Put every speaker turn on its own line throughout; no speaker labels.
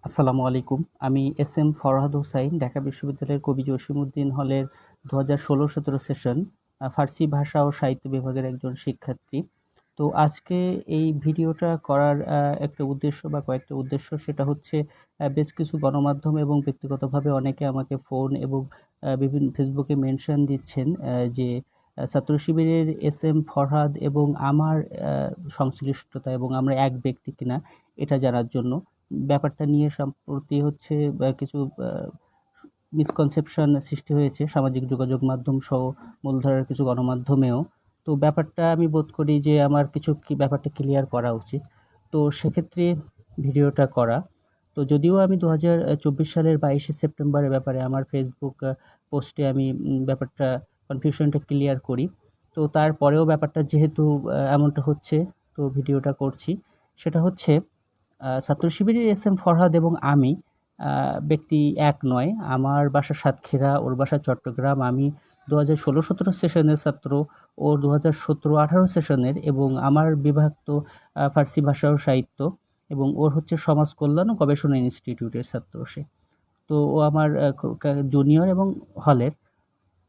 আসসালামু আলাইকুম। আমি এস.এম. ফরহাদ হোসাইন, ঢাকা বিশ্ববিদ্যালয়ের কবি জসিমউদ্দিন হলের ২০১৬-১৭ সেশন ফার্সি ভাষা ও সাহিত্য বিভাগের একজন শিক্ষার্থী। তো আজকে এই ভিডিওটা করার একটা উদ্দেশ্য বা কয়েকটা উদ্দেশ্য, সেটা হচ্ছে বেশ কিছু গণমাধ্যম এবং ব্যক্তিগতভাবে অনেকে আমাকে ফোন এবং বিভিন্ন ফেসবুকে মেনশন দিচ্ছেন যে ছাত্র শিবিরের এস.এম. ফরহাদ এবং আমার সংশ্লিষ্টতা এবং আমরা এক ব্যক্তি কিনা এটা জানার জন্য। ব্যাপারটা নিয়ে সম্প্রতি হচ্ছে কিছু মিসকনসেপশন সৃষ্টি হয়েছে সামাজিক যোগাযোগ মাধ্যম সহ মূলধারার কিছু গণমাধ্যমেও। তো ব্যাপারটা আমি বোধ করি যে আমার কিছু ব্যাপারটা ক্লিয়ার করা উচিত। তো সেক্ষেত্রে ভিডিওটা করা। তো যদিও আমি ২০২৪ সালের ২২শে সেপ্টেম্বরের ব্যাপারে আমার ফেসবুক পোস্টে আমি ব্যাপারটা কনফিউশনটা ক্লিয়ার করি। তো তারপরেও ব্যাপারটা যেহেতু এমনটা হচ্ছে, তো ভিডিওটা করছি। সেটা হচ্ছে ছাত্র শিবিরের এস.এম. ফরহাদ এবং আমি ব্যক্তি এক নয়। আমার বাসা সাতক্ষীরা, ওর বাসা চট্টগ্রাম। আমি ২০১৬-১৭ সেশনের ছাত্র, ও ২০১৭-১৮ সেশনের, এবং আমার বিভাগ তো ফার্সি ভাষা ও সাহিত্য, এবং ওর হচ্ছে সমাজ কল্যাণ ও গবেষণা ইনস্টিটিউটের ছাত্র সে। তো ও আমার জুনিয়র এবং হলের।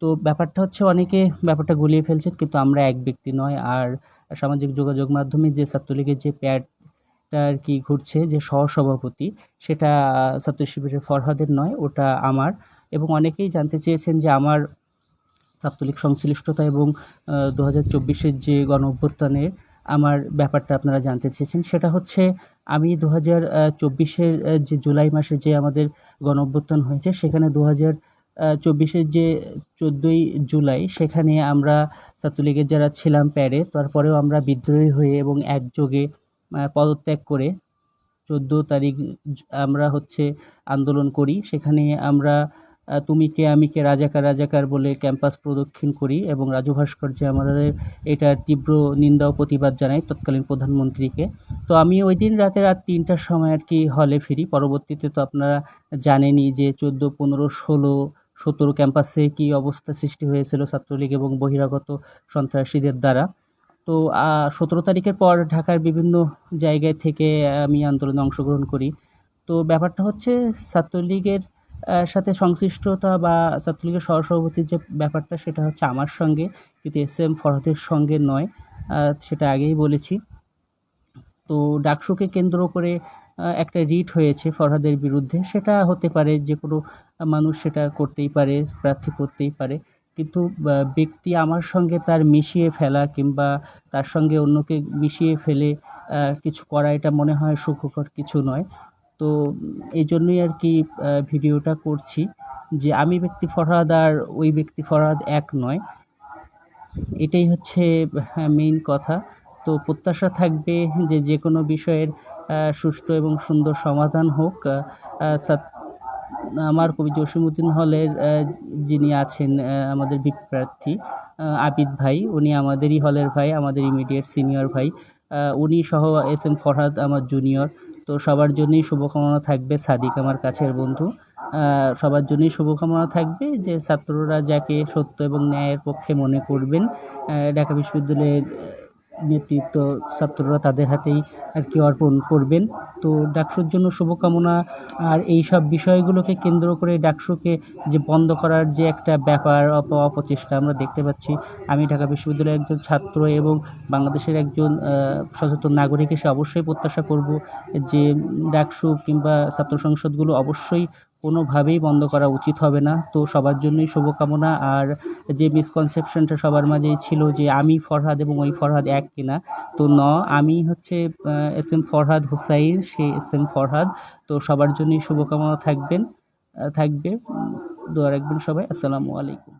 তো ব্যাপারটা হচ্ছে অনেকে ব্যাপারটা গুলিয়ে ফেলছেন, কিন্তু আমরা এক ব্যক্তি নয়। আর সামাজিক যোগাযোগ মাধ্যমে যে ছাত্রলীগের যে প্যাডটা আর কি ঘুরছে, যে সহসভাপতি, সেটা ছাত্র শিবিরের ফরহাদের নয়, ওটা আমার। এবং অনেকেই জানতে চেয়েছেন যে আমার ছাত্রলীগ সংশ্লিষ্টতা এবং ২০২৪-এর যে গণঅভ্যুত্থানের আমার ব্যাপারটা আপনারা জানতে চেয়েছেন। সেটা হচ্ছে আমি ২০২৪-এর যে জুলাই মাসে যে আমাদের গণঅভ্যুত্থান হয়েছে, সেখানে ২০২৪-এর যে ১৪ই জুলাই, সেখানে আমরা ছাত্রলীগের যারা ছিলাম প্যাডে, তারপরেও আমরা বিদ্রোহী হয়ে এবং একযোগে পদত্যাগ করে ১৪ তারিখ আমরা হচ্ছে আন্দোলন করি। সেখানে আমরা তুমি কে আমি কে রাজাকার রাজাকার বলে ক্যাম্পাস প্রদক্ষিণ করি এবং রাজু ভাস্কর্যে আমাদের এটার তীব্র নিন্দা ও প্রতিবাদ জানাই তৎকালীন প্রধানমন্ত্রীকে। তো আমি ওই দিন রাত ৩টার সময় আর কি হলে ফিরি। পরবর্তীতে তো আপনারা জানেনই যে ১৪, ১৫, ১৬, ১৭ ক্যাম্পাসে কী অবস্থা সৃষ্টি হয়েছিল ছাত্রলীগ এবং বহিরাগত সন্ত্রাসীদের দ্বারা। তো ১৭ তারিখের পর ঢাকার বিভিন্ন জায়গায় থেকে আমি আন্দোলনে অংশগ্রহণ করি। তো ব্যাপারটা হচ্ছে ছাত্রলীগের সাথে সংশ্লিষ্টতা বা ছাত্রলীগের সহসভাপতির যে ব্যাপারটা, সেটা হচ্ছে আমার সঙ্গে, কিন্তু এস.এম. ফরহাদের সঙ্গে নয়। সেটা আগেই বলেছি। তো ডাকসুকে কেন্দ্র করে একটা রিট হয়েছে ফরহাদের বিরুদ্ধে। সেটা হতে পারে, যে কোনো মানুষ সেটা করতেই পারে, প্রার্থী করতেই পারে। কিন্তু ব্যক্তি আমার সঙ্গে তার মিশিয়ে ফেলা কিংবা তার সঙ্গে অন্যকে মিশিয়ে ফেলে কিছু করা, এটা মনে হয় সুখকর কিছু নয়। তো এই জন্যই আর কি ভিডিওটা করছি, যে আমি ব্যক্তি ফরহাদ আর ওই ব্যক্তি ফরহাদ এক নয়। এটাই হচ্ছে মেইন কথা। তো প্রত্যাশা থাকবে যে যে কোনো বিষয়ের সুষ্ঠু এবং সুন্দর সমাধান হোক। আমার কবি জসিমউদ্দিন হলের যিনি আছেন আমাদের ভিপি প্রার্থী আবিদ ভাই, উনি আমাদেরই হলের ভাই, আমাদের ইমিডিয়েট সিনিয়র ভাই। উনি সহ এস.এম. ফরহাদ আমার জুনিয়র। তো সবার জন্যই শুভকামনা থাকবে। সাদিক আমার কাছের বন্ধু। সবার জন্যই শুভকামনা থাকবে যে ছাত্ররা যাকে সত্য এবং ন্যায়ের পক্ষে মনে করবেন, ঢাকা বিশ্ববিদ্যালয়ের নেতৃত্ব ছাত্ররা তাদের হাতেই আর কি অর্পণ করবেন। তো ডাকসুর জন্য শুভকামনা। আর এই সব বিষয়গুলোকে কেন্দ্র করে ডাকসুকে যে বন্ধ করার যে একটা ব্যাপার, অপচেষ্টা আমরা দেখতে পাচ্ছি। আমি ঢাকা বিশ্ববিদ্যালয়ের একজন ছাত্র এবং বাংলাদেশের একজন সচেতন নাগরিক হিসেবে অবশ্যই প্রত্যাশা করব যে ডাকসু কিংবা ছাত্র সংসদগুলো অবশ্যই কোনোভাবেই বন্ধ করা উচিত হবে না। তো সবার জন্যই শুভকামনা। আর যে মিসকনসেপশনটা সবার মাঝেই ছিল যে আমি ফরহাদ এবং ওই ফরহাদ এক কিনা, তো আমি হচ্ছে এস.এম. ফরহাদ হোসাইন, সেই এস.এম. ফরহাদ। তো সবার জন্যই শুভকামনা থাকবে। দোয়া রাখবেন সবাই। আসসালামু আলাইকুম।